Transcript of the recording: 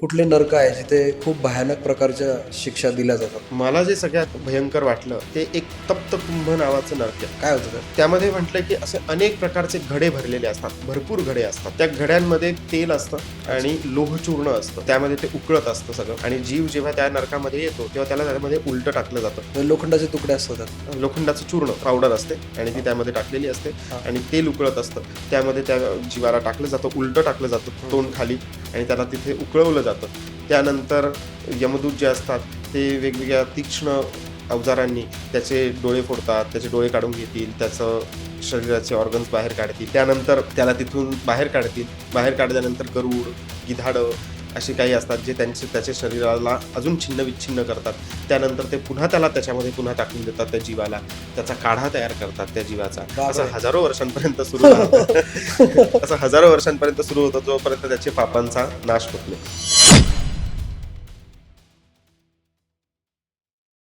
कुठले नरक आहे जिथे खूप भयानक प्रकारच्या शिक्षा दिल्या जातात? मला जे सगळ्यात भयंकर वाटलं ते एक तप्त कुंभ नावाचं नरक आहे. काय होतं ते? त्यामध्ये म्हटलं की असे अनेक प्रकारचे घडे भरलेले असतात, भरपूर घडे असतात. त्या घड्यांमध्ये तेल असतं आणि लोहचूर्ण असतं, त्यामध्ये ते उकळत असतं सगळं. आणि जीव जेव्हा त्या नरकामध्ये येतो तेव्हा त्याला त्यामध्ये उलटं टाकलं जातं. म्हणजे लोखंडाचे तुकडे असतात त्यात. लोखंडाचं चूर्ण पावडर असते आणि ती त्यामध्ये टाकलेली असते आणि तेल उकळत असतं, त्यामध्ये त्या जीवाला टाकलं जातं, उलटं टाकलं जातं तोंड खाली आणि त्याला तिथे उकळवलं जातं. त्यानंतर यमदूत जे असतात ते वेगवेगळ्या तीक्ष्ण अवजारांनी त्याचे डोळे फोडतात, त्याचे डोळे काढून घेतील, त्याचं शरीराचे ऑर्गन्स बाहेर काढतील, त्यानंतर त्याला तिथून बाहेर काढतील. बाहेर काढल्यानंतर गरुड, गिधाडं असे काही असतात जे त्याच्या शरीराला अजून छिन्न विच्छिन्न करतात. त्यानंतर ते पुन्हा त्याला त्याच्यामध्ये पुन्हा टाकून देतात त्या जीवाला, त्याचा काढा तयार करतात त्या जीवाचा. असं हजारो वर्षांपर्यंत सुरू राहतं. असं हजारो वर्षांपर्यंत सुरू होतं जोपर्यंत त्याचे पापांचा नाश होत नाही.